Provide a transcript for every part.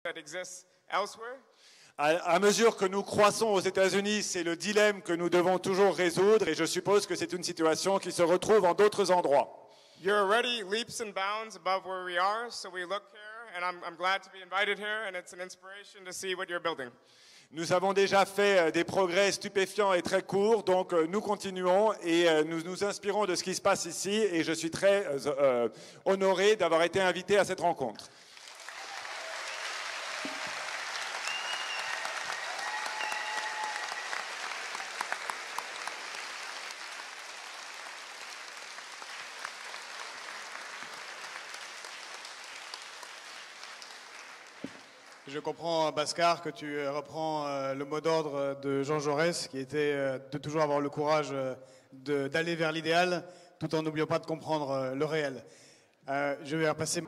that exists elsewhere. À mesure que nous croissons aux États-Unis, c'est le dilemme que nous devons toujours résoudre et je suppose que c'est une situation qui se retrouve en d'autres endroits. You're already leaps and bounds above where we are, so we look here, and I'm glad to be invited here, and it's an inspiration to see what you're building. Nous avons déjà fait des progrès stupéfiants et très courts, donc nous continuons et nous nous inspirons de ce qui se passe ici et je suis très honoré d'avoir été invité à cette rencontre. Je comprends, Bhaskar, que tu reprends le mot d'ordre de Jean Jaurès, qui était de toujours avoir le courage d'aller vers l'idéal, tout en n'oubliant pas de comprendre le réel. Je vais repasser.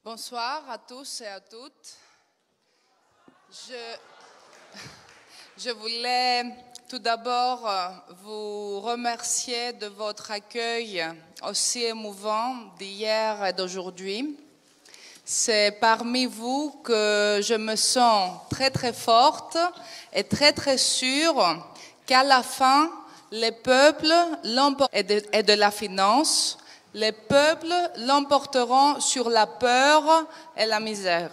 Bonsoir à tous et à toutes. Je voulais tout d'abord vous remercier de votre accueil aussi émouvant d'hier et d'aujourd'hui. C'est parmi vous que je me sens très très forte et très sûre qu'à la fin, les peuples et de la finance, les peuples l'emporteront sur la peur et la misère.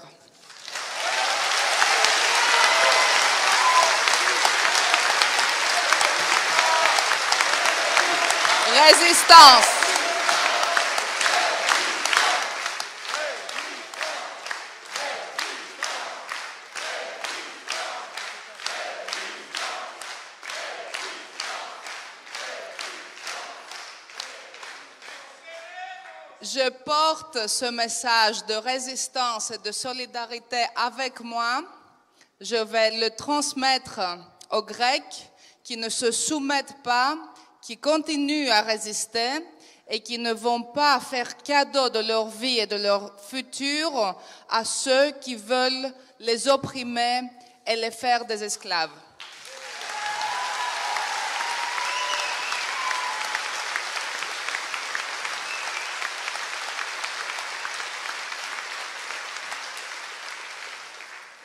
Résistance. Je porte ce message de résistance et de solidarité avec moi. Je vais le transmettre aux Grecs qui ne se soumettent pas, qui continuent à résister et qui ne vont pas faire cadeau de leur vie et de leur futur à ceux qui veulent les opprimer et les faire des esclaves.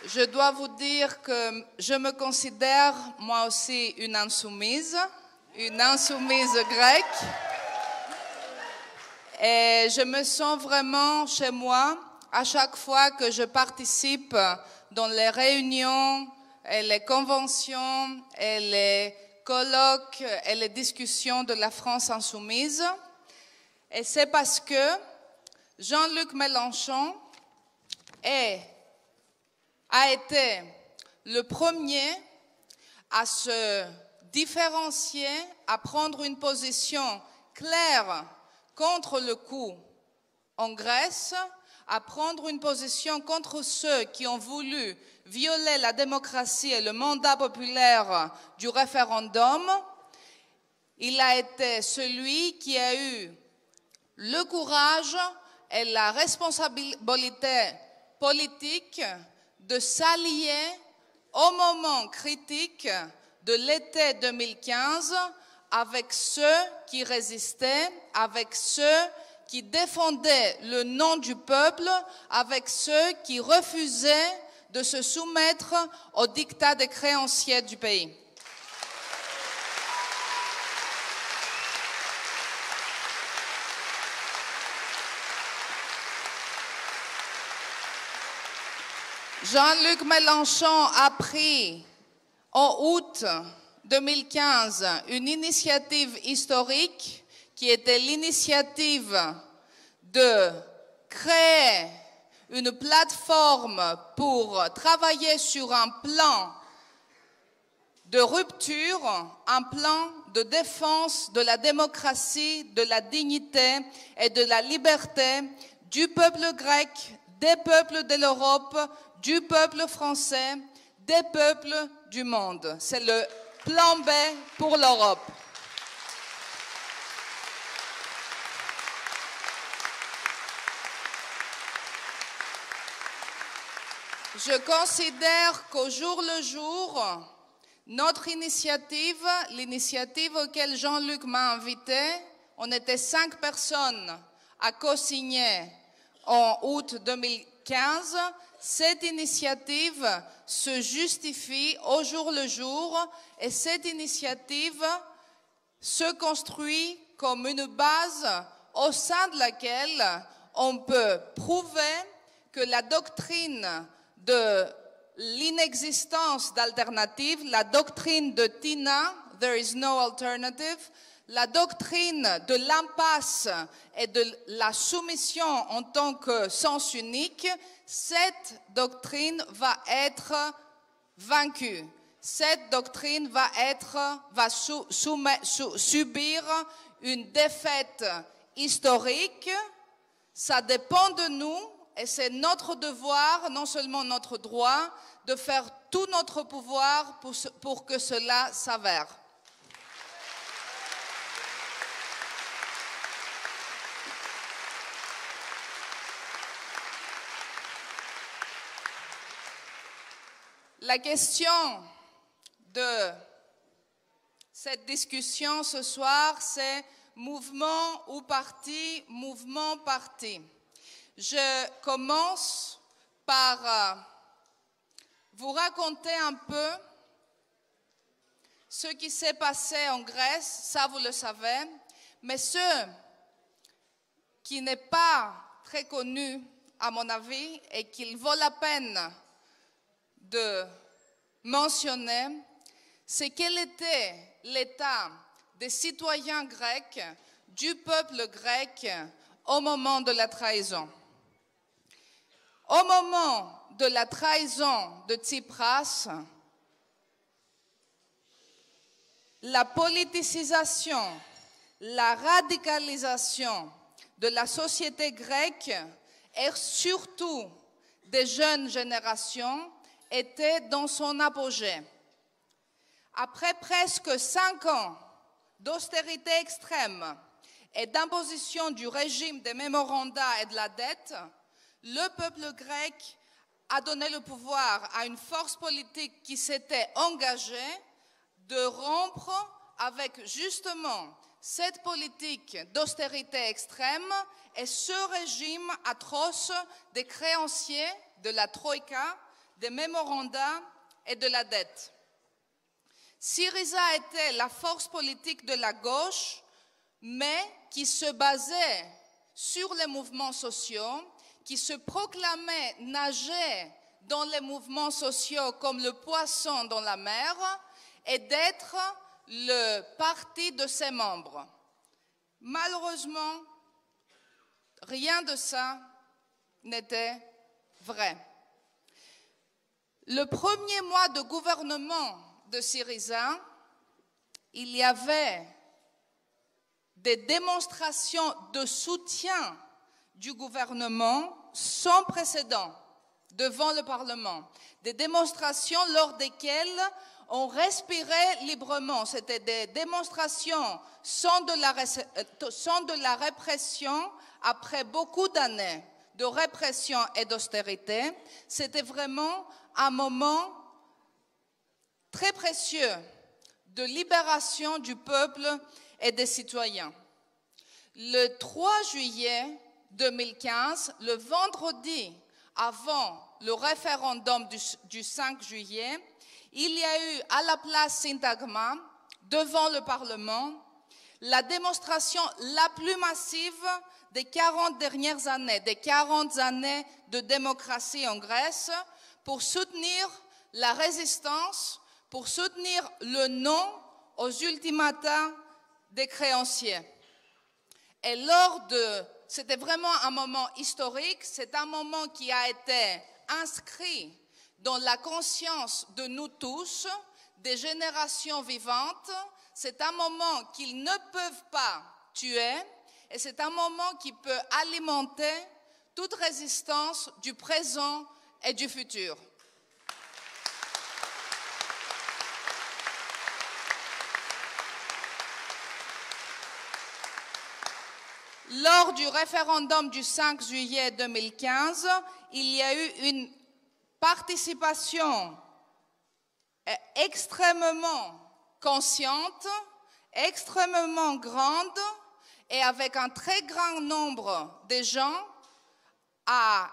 Je dois vous dire que je me considère moi aussi une insoumise grecque. Et je me sens vraiment chez moi à chaque fois que je participe dans les réunions et les conventions et les colloques et les discussions de la France insoumise. Et c'est parce que Jean-Luc Mélenchon a été le premier à se différencier, à prendre une position claire contre le coup en Grèce, à prendre une position contre ceux qui ont voulu violer la démocratie et le mandat populaire du référendum. Il a été celui qui a eu le courage et la responsabilité politique de s'allier au moment critique de l'été 2015 avec ceux qui résistaient, avec ceux qui défendaient le nom du peuple, avec ceux qui refusaient de se soumettre au diktat des créanciers du pays. Jean-Luc Mélenchon a pris en août 2015 une initiative historique qui était l'initiative de créer une plateforme pour travailler sur un plan de rupture, un plan de défense de la démocratie, de la dignité et de la liberté du peuple grec, des peuples de l'Europe, du peuple français, des peuples du monde. C'est le plan B pour l'Europe. Je considère qu'au jour le jour, notre initiative, l'initiative auquel Jean-Luc m'a invité, on était 5 personnes a co-signé en août 2015, cette initiative se justifie au jour le jour et cette initiative se construit comme une base au sein de laquelle on peut prouver que la doctrine de l'inexistence d'alternative, la doctrine de Tina, there is no alternative, la doctrine de l'impasse et de la soumission en tant que sens unique, cette doctrine va être vaincue. Cette doctrine va subir une défaite historique. Ça dépend de nous et c'est notre devoir, non seulement notre droit, de faire tout notre pouvoir pour que cela s'avère. La question de cette discussion ce soir, c'est mouvement ou parti, mouvement parti. Je commence par vous raconter un peu ce qui s'est passé en Grèce, ça vous le savez, mais ce qui n'est pas très connu à mon avis et qu'il vaut la peine de mentionner, c'est quel était l'état des citoyens grecs, du peuple grec au moment de la trahison. Au moment de la trahison de Tsipras, la politisation, la radicalisation de la société grecque et surtout des jeunes générations était dans son apogée. Après presque 5 ans d'austérité extrême et d'imposition du régime des mémorandats et de la dette, le peuple grec a donné le pouvoir à une force politique qui s'était engagée de rompre avec justement cette politique d'austérité extrême et ce régime atroce des créanciers de la Troïka, des mémorandats et de la dette. Syriza était la force politique de la gauche, mais qui se basait sur les mouvements sociaux, qui se proclamait nager dans les mouvements sociaux comme le poisson dans la mer et d'être le parti de ses membres. Malheureusement, rien de ça n'était vrai. Le premier mois de gouvernement de Syriza, il y avait des démonstrations de soutien du gouvernement sans précédent devant le Parlement. Des démonstrations lors desquelles on respirait librement. C'était des démonstrations sans de la répression après beaucoup d'années de répression et d'austérité. C'était vraiment un moment très précieux de libération du peuple et des citoyens. Le 3 juillet 2015, le vendredi avant le référendum du 5 juillet, il y a eu à la place Syntagma, devant le Parlement, la démonstration la plus massive des 40 dernières années, des 40 années de démocratie en Grèce, pour soutenir la résistance, pour soutenir le non aux ultimata des créanciers. Et c'était vraiment un moment historique, c'est un moment qui a été inscrit dans la conscience de nous tous, des générations vivantes. C'est un moment qu'ils ne peuvent pas tuer et c'est un moment qui peut alimenter toute résistance du présent et du futur. Lors du référendum du 5 juillet 2015, il y a eu une participation extrêmement consciente, extrêmement grande et avec un très grand nombre de gens à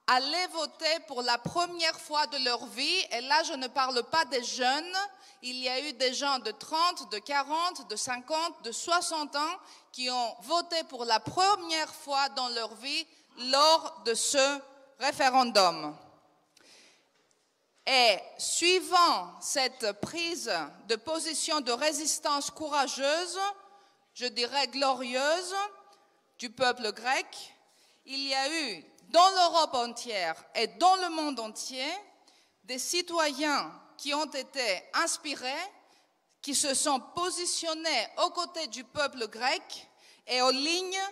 aller voter pour la première fois de leur vie. Et là, je ne parle pas des jeunes. Il y a eu des gens de 30, de 40, de 50, de 60 ans qui ont voté pour la première fois dans leur vie lors de ce référendum. Et suivant cette prise de position de résistance courageuse, je dirais glorieuse, du peuple grec, il y a eu dans l'Europe entière et dans le monde entier des citoyens qui ont été inspirés, qui se sont positionnés aux côtés du peuple grec et aux lignes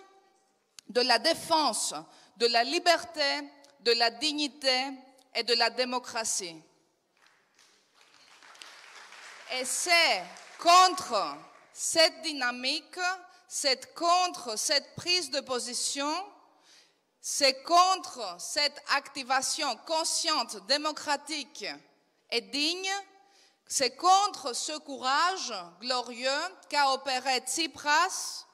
de la défense de la liberté, de la dignité et de la démocratie. Et c'est contre cette dynamique, contre cette prise de position, c'est contre cette activation consciente, démocratique et digne, c'est contre ce courage glorieux qu'a opéré Tsipras,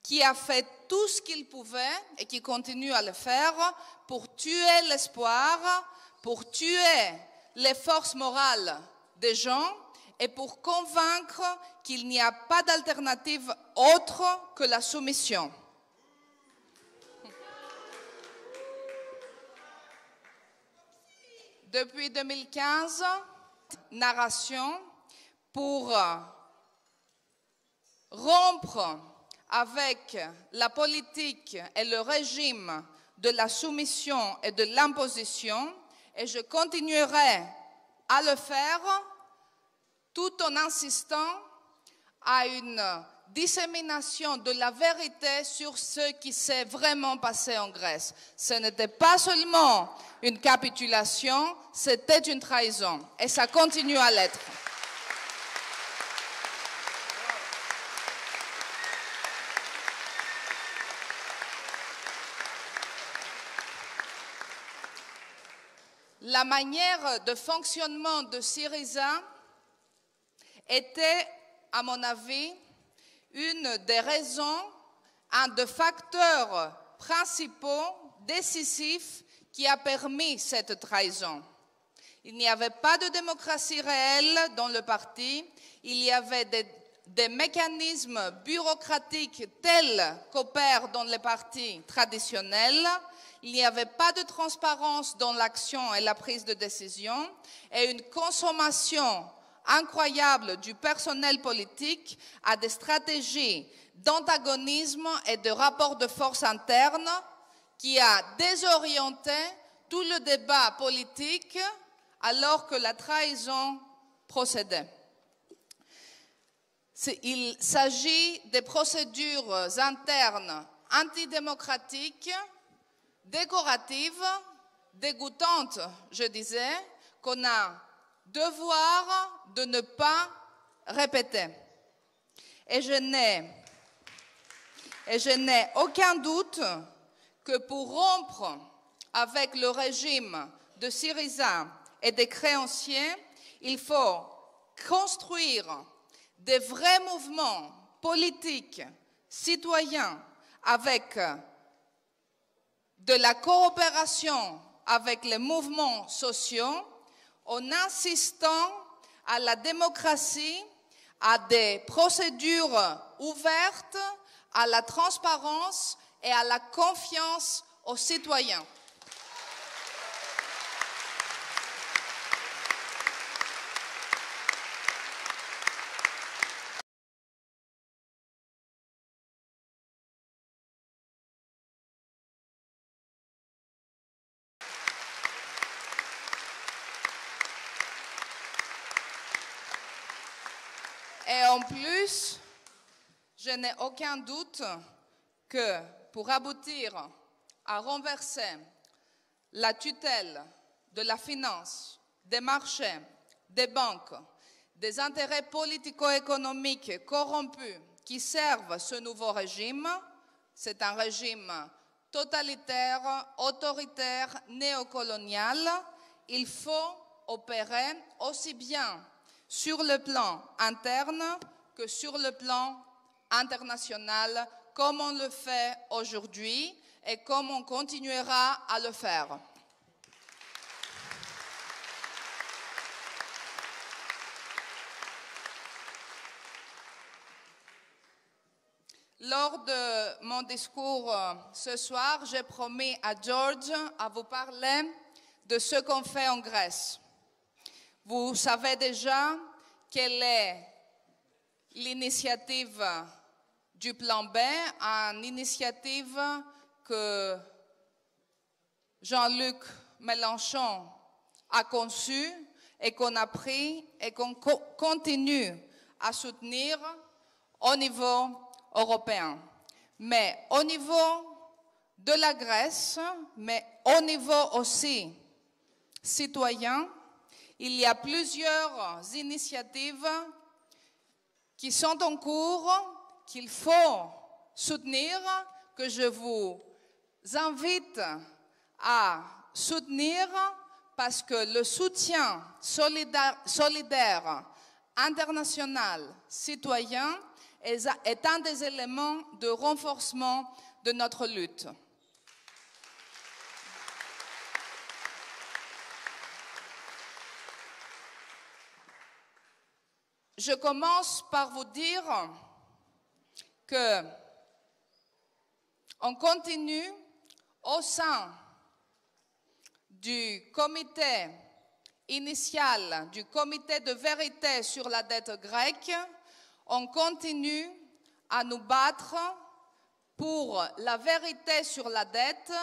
qui a fait tout ce qu'il pouvait et qui continue à le faire pour tuer l'espoir, pour tuer les forces morales des gens et pour convaincre qu'il n'y a pas d'alternative autre que la soumission. Depuis 2015, narration pour rompre avec la politique et le régime de la soumission et de l'imposition, et je continuerai à le faire tout en insistant à une dissémination de la vérité sur ce qui s'est vraiment passé en Grèce. Ce n'était pas seulement une capitulation, c'était une trahison, et ça continue à l'être. La manière de fonctionnement de Syriza était, à mon avis, une des raisons, un des facteurs principaux, décisifs, qui a permis cette trahison. Il n'y avait pas de démocratie réelle dans le parti, il y avait des mécanismes bureaucratiques tels qu'opèrent dans les partis traditionnels. Il n'y avait pas de transparence dans l'action et la prise de décision et une consommation incroyable du personnel politique à des stratégies d'antagonisme et de rapports de force internes qui a désorienté tout le débat politique alors que la trahison procédait. Il s'agit des procédures internes antidémocratiques, décoratives, dégoûtantes, je disais, qu'on a devoir de ne pas répéter. Et je n'ai aucun doute que pour rompre avec le régime de Syriza et des créanciers, il faut construire des vrais mouvements politiques, citoyens, avec de la coopération avec les mouvements sociaux, en insistant à la démocratie, à des procédures ouvertes, à la transparence et à la confiance aux citoyens. Et en plus, je n'ai aucun doute que pour aboutir à renverser la tutelle de la finance, des marchés, des banques, des intérêts politico-économiques corrompus qui servent ce nouveau régime, c'est un régime totalitaire, autoritaire, néocolonial, il faut opérer aussi bien sur le plan interne que sur le plan international comme on le fait aujourd'hui et comme on continuera à le faire. Lors de mon discours ce soir, j'ai promis à George à vous parler de ce qu'on fait en Grèce. Vous savez déjà quelle est l'initiative du plan B, une initiative que Jean-Luc Mélenchon a conçue et qu'on a pris et qu'on continue à soutenir au niveau européen. Mais au niveau de la Grèce, mais au niveau aussi citoyen, il y a plusieurs initiatives qui sont en cours, qu'il faut soutenir, que je vous invite à soutenir parce que le soutien solidaire international citoyen est un des éléments de renforcement de notre lutte. Je commence par vous dire que on continue au sein du comité initial, du comité de vérité sur la dette grecque, on continue à nous battre pour la vérité sur la dette,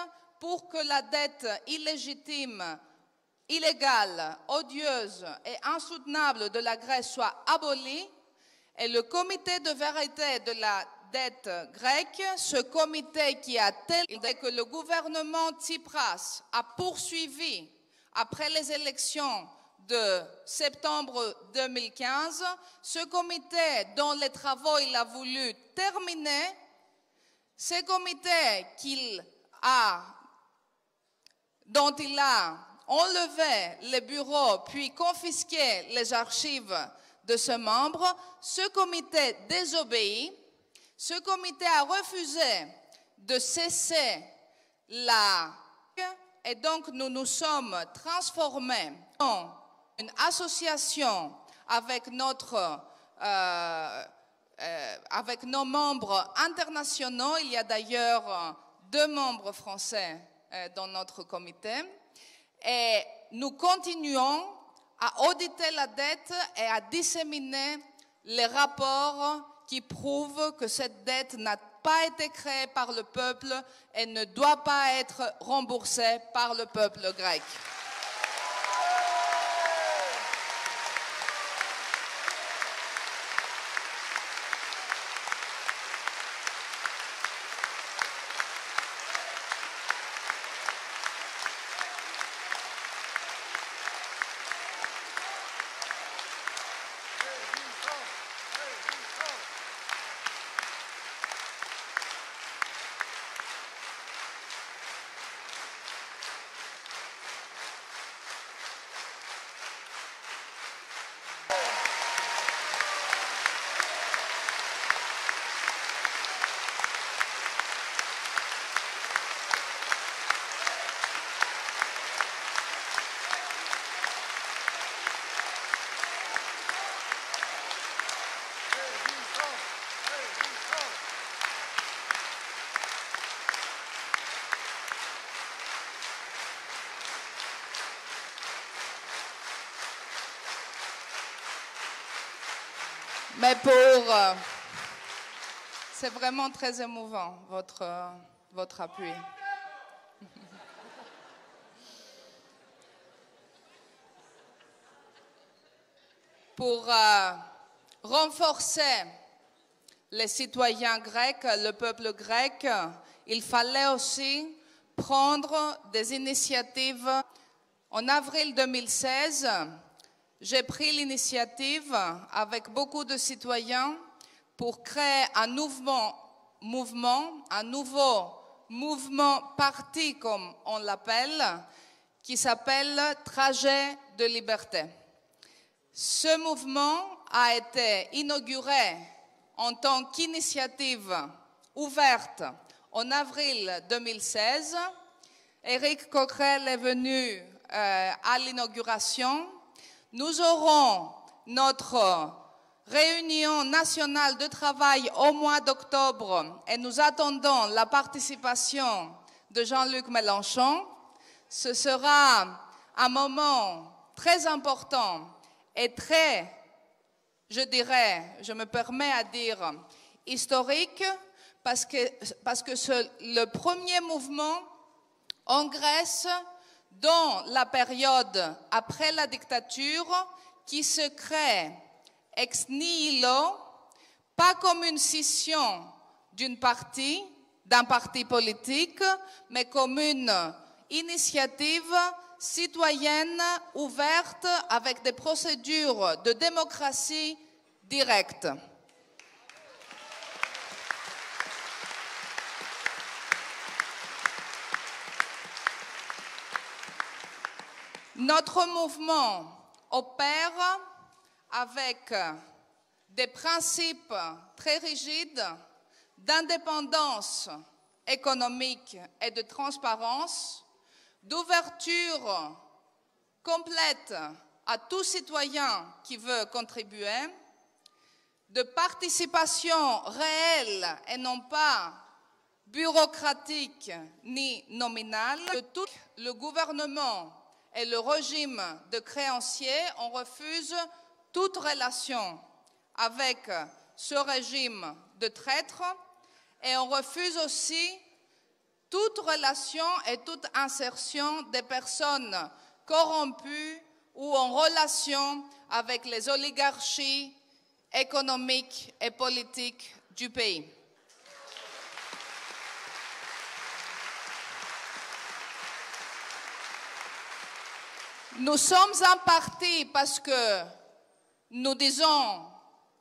pour que la dette illégitime, illégale, odieuse et insoutenable de la Grèce soit abolie. Et le comité de vérité de la dette grecque, ce comité qui a tel que le gouvernement Tsipras a poursuivi après les élections de septembre 2015, ce comité dont les travaux il a voulu terminer, ce comité dont il a enlevé les bureaux puis confisqué les archives de ce membre, ce comité désobéit, ce comité a refusé de cesser et donc nous nous sommes transformés en une association avec nos membres internationaux. Il y a d'ailleurs 2 membres français dans notre comité. Et nous continuons à auditer la dette et à disséminer les rapports qui prouvent que cette dette n'a pas été créée par le peuple et ne doit pas être remboursée par le peuple grec. Mais c'est vraiment très émouvant, votre appui. Pour renforcer les citoyens grecs, le peuple grec, il fallait aussi prendre des initiatives. En avril 2016, j'ai pris l'initiative avec beaucoup de citoyens pour créer un nouveau mouvement parti comme on l'appelle, qui s'appelle Trajet de liberté. Ce mouvement a été inauguré en tant qu'initiative ouverte en avril 2016. Éric Coquerel est venu à l'inauguration. Nous aurons notre réunion nationale de travail au mois d'octobre et nous attendons la participation de Jean-Luc Mélenchon. Ce sera un moment très important et très, je dirais, je me permets à dire, historique, parce que c'est le premier mouvement en Grèce dans la période après la dictature qui se crée ex nihilo, pas comme une scission d'un parti politique, mais comme une initiative citoyenne ouverte avec des procédures de démocratie directe. Notre mouvement opère avec des principes très rigides d'indépendance économique et de transparence, d'ouverture complète à tout citoyen qui veut contribuer, de participation réelle et non pas bureaucratique ni nominale. De tout le gouvernement et le régime de créanciers, on refuse toute relation avec ce régime de traîtres et on refuse aussi toute relation et toute insertion des personnes corrompues ou en relation avec les oligarchies économiques et politiques du pays. Nous sommes un parti parce que nous disons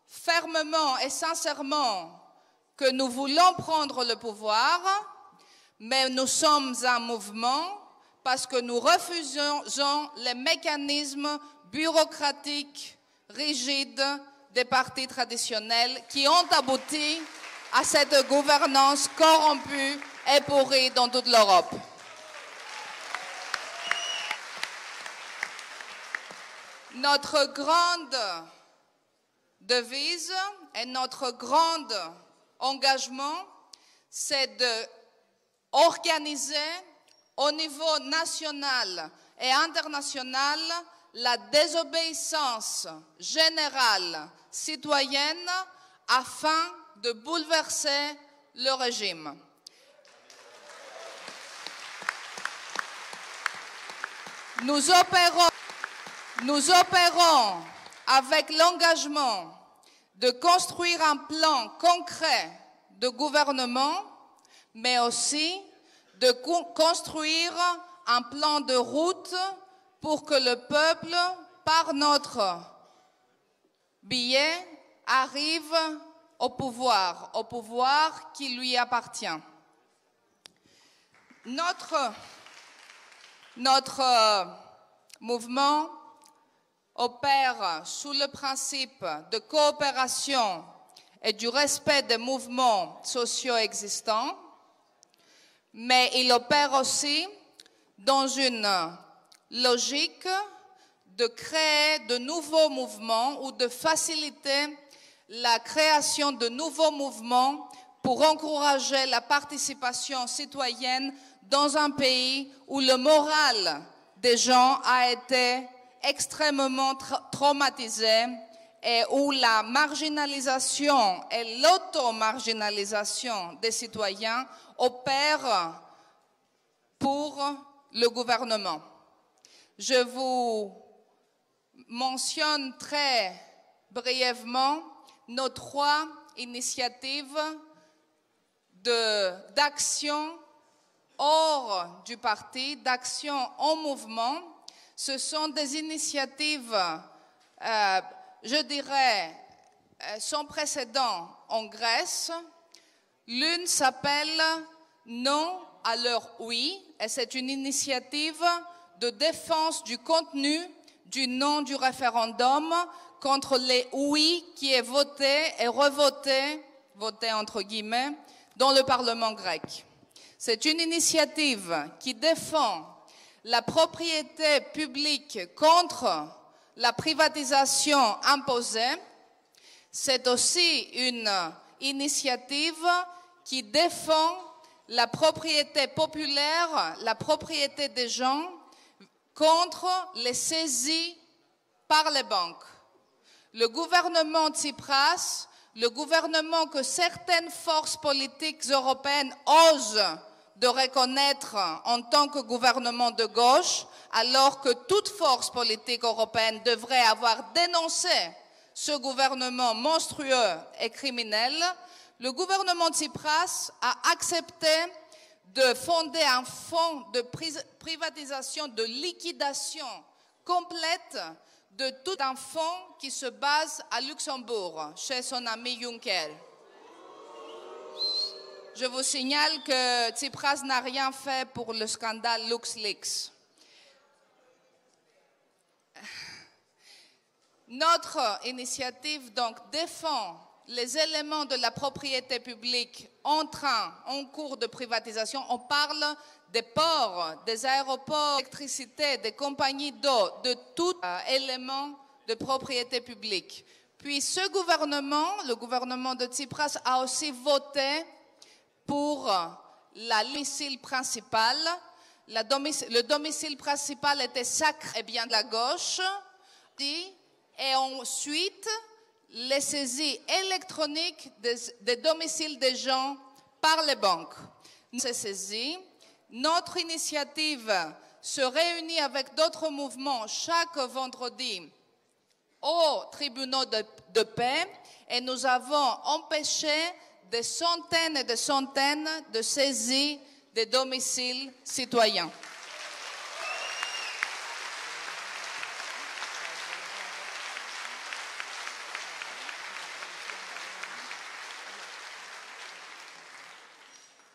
fermement et sincèrement que nous voulons prendre le pouvoir, mais nous sommes un mouvement parce que nous refusons les mécanismes bureaucratiques rigides des partis traditionnels qui ont abouti à cette gouvernance corrompue et pourrie dans toute l'Europe. Notre grande devise et notre grand engagement, c'est d'organiser au niveau national et international la désobéissance générale citoyenne afin de bouleverser le régime. Nous opérons avec l'engagement de construire un plan concret de gouvernement, mais aussi de construire un plan de route pour que le peuple, par notre biais, arrive au pouvoir qui lui appartient. Notre mouvement opère sous le principe de coopération et du respect des mouvements sociaux existants, mais il opère aussi dans une logique de créer de nouveaux mouvements ou de faciliter la création de nouveaux mouvements pour encourager la participation citoyenne dans un pays où le moral des gens a été extrêmement traumatisé et où la marginalisation et l'auto-marginalisation des citoyens opèrent pour le gouvernement. Je vous mentionne très brièvement nos 3 initiatives d'action hors du parti, d'action en mouvement. Ce sont des initiatives, je dirais, sans précédent en Grèce. L'une s'appelle « Non à leur oui » et c'est une initiative de défense du contenu du non du référendum contre les oui qui est voté et revoté, voté entre guillemets, dans le Parlement grec. C'est une initiative qui défend la propriété publique contre la privatisation imposée. C'est aussi une initiative qui défend la propriété populaire, la propriété des gens contre les saisies par les banques. Le gouvernement Tsipras, le gouvernement que certaines forces politiques européennes osent de reconnaître en tant que gouvernement de gauche, alors que toute force politique européenne devrait avoir dénoncé ce gouvernement monstrueux et criminel, le gouvernement Tsipras a accepté de fonder un fonds de privatisation, de liquidation complète de tout un fonds qui se base à Luxembourg, chez son ami Juncker. Je vous signale que Tsipras n'a rien fait pour le scandale LuxLeaks. Notre initiative donc défend les éléments de la propriété publique en cours de privatisation. On parle des ports, des aéroports, d'électricité, des compagnies d'eau, de tout élément de propriété publique. Puis ce gouvernement, le gouvernement de Tsipras, a aussi voté pour la domicile principal. Le domicile principal était sacré et bien de la gauche. Et ensuite, les saisies électroniques des domiciles des gens par les banques. Ces saisies, notre initiative se réunit avec d'autres mouvements chaque vendredi aux tribunaux de paix et nous avons empêché des centaines et des centaines de saisies des domiciles citoyens.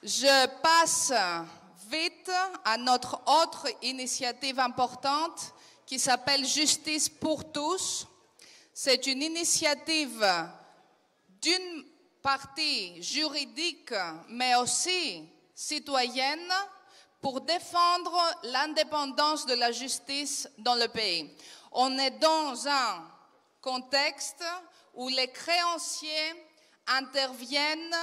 Je passe vite à notre autre initiative importante qui s'appelle Justice pour tous. C'est une initiative d'une partie juridique, mais aussi citoyenne, pour défendre l'indépendance de la justice dans le pays. On est dans un contexte où les créanciers interviennent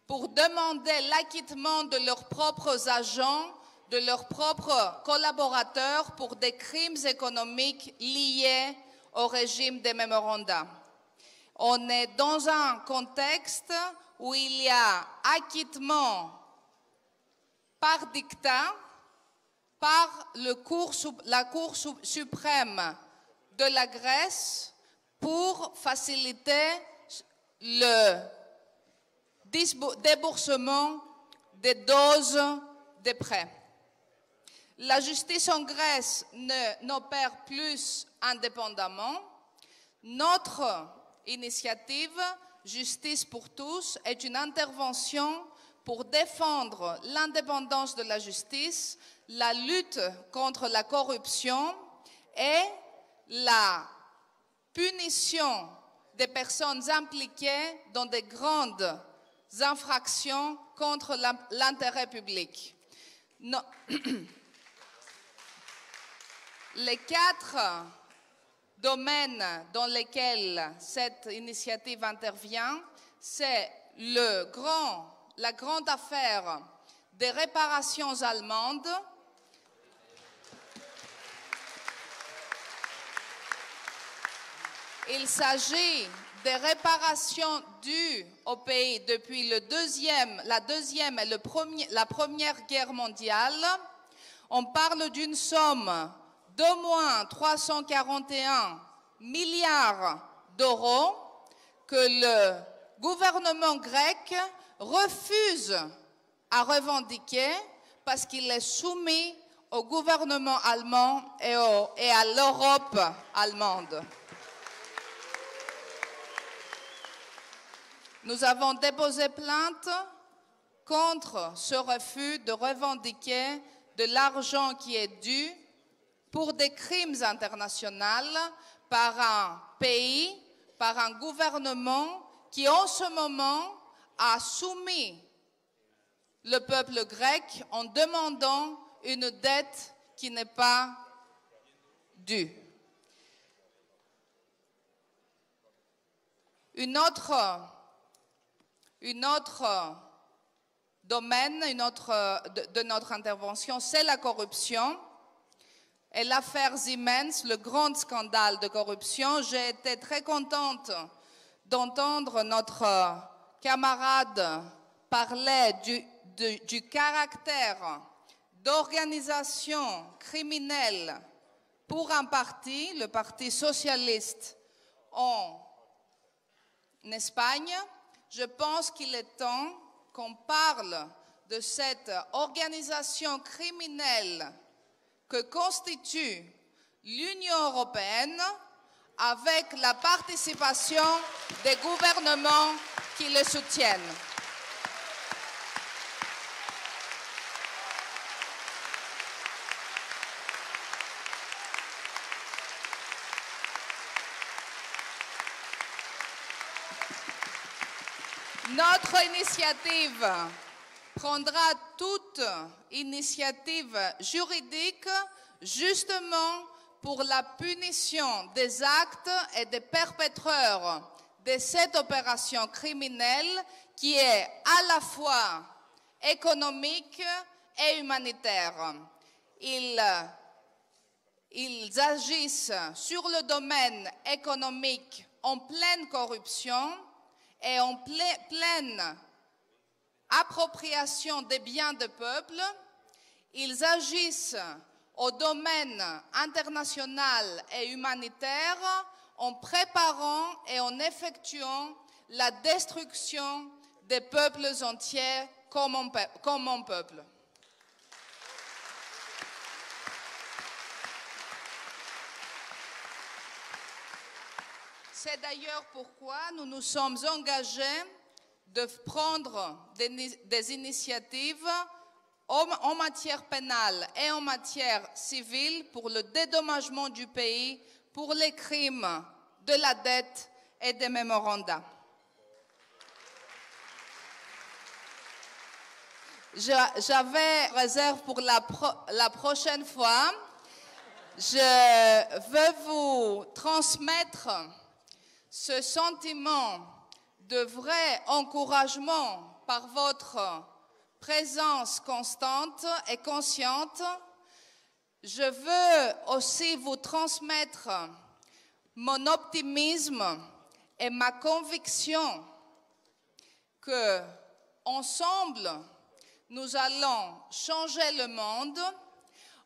pour demander l'acquittement de leurs propres agents, de leurs propres collaborateurs pour des crimes économiques liés au régime des mémorandums. On est dans un contexte où il y a acquittement par dictat par la Cour suprême de la Grèce pour faciliter le déboursement des doses de prêts. La justice en Grèce n'opère plus indépendamment. Notre initiative Justice pour tous est une intervention pour défendre l'indépendance de la justice, la lutte contre la corruption et la punition des personnes impliquées dans de grandes infractions contre l'intérêt public. Les 4 domaines dans lesquels cette initiative intervient, c'est la grande affaire des réparations allemandes, il s'agit des réparations dues au pays depuis la deuxième et la Première Guerre mondiale. On parle d'une somme d'au moins 341 milliards d'euros que le gouvernement grec refuse à revendiquer parce qu'il est soumis au gouvernement allemand et à l'Europe allemande. Nous avons déposé plainte contre ce refus de revendiquer de l'argent qui est dû pour des crimes internationaux par un pays, par un gouvernement qui en ce moment a soumis le peuple grec en demandant une dette qui n'est pas due. Une autre domaine de notre intervention, c'est la corruption. Et l'affaire Siemens, le grand scandale de corruption, j'ai été très contente d'entendre notre camarade parler du caractère d'organisation criminelle pour un parti, le Parti socialiste en Espagne. Je pense qu'il est temps qu'on parle de cette organisation criminelle que constitue l'Union européenne avec la participation des gouvernements qui le soutiennent. Notre initiative prendra toute initiative juridique justement pour la punition des actes et des perpétreurs de cette opération criminelle qui est à la fois économique et humanitaire. Ils agissent sur le domaine économique en pleine corruption et en pleine appropriation des biens du peuple. Ils agissent au domaine international et humanitaire en préparant et en effectuant la destruction des peuples entiers comme mon peuple. C'est d'ailleurs pourquoi nous nous sommes engagés de prendre des initiatives en matière pénale et en matière civile pour le dédommagement du pays pour les crimes de la dette et des mémorandums. J'avais réserve pour la prochaine fois. Je veux vous transmettre ce sentiment de vrai encouragement par votre présence constante et consciente. Je veux aussi vous transmettre mon optimisme et ma conviction que ensemble nous allons changer le monde.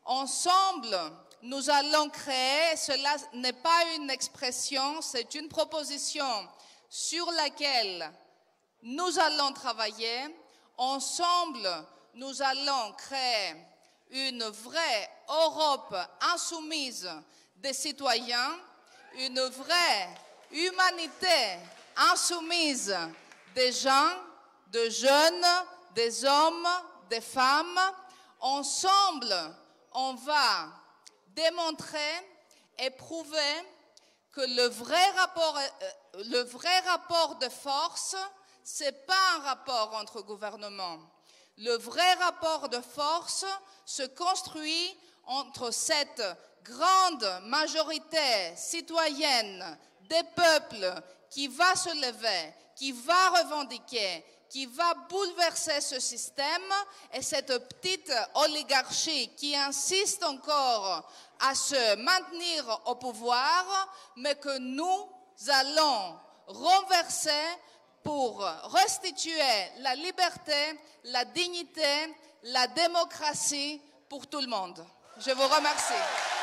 Ensemble, nous allons créer, cela n'est pas une expression, c'est une proposition sur laquelle nous allons travailler. Ensemble, nous allons créer une vraie Europe insoumise des citoyens, une vraie humanité insoumise des gens, des jeunes, des hommes, des femmes. Ensemble, on va démontrer et prouver que le vrai rapport de force, ce n'est pas un rapport entre gouvernements. Le vrai rapport de force se construit entre cette grande majorité citoyenne des peuples qui va se lever, qui va revendiquer, qui va bouleverser ce système, et cette petite oligarchie qui insiste encore à se maintenir au pouvoir, mais que nous allons renverser pour restituer la liberté, la dignité, la démocratie pour tout le monde. Je vous remercie.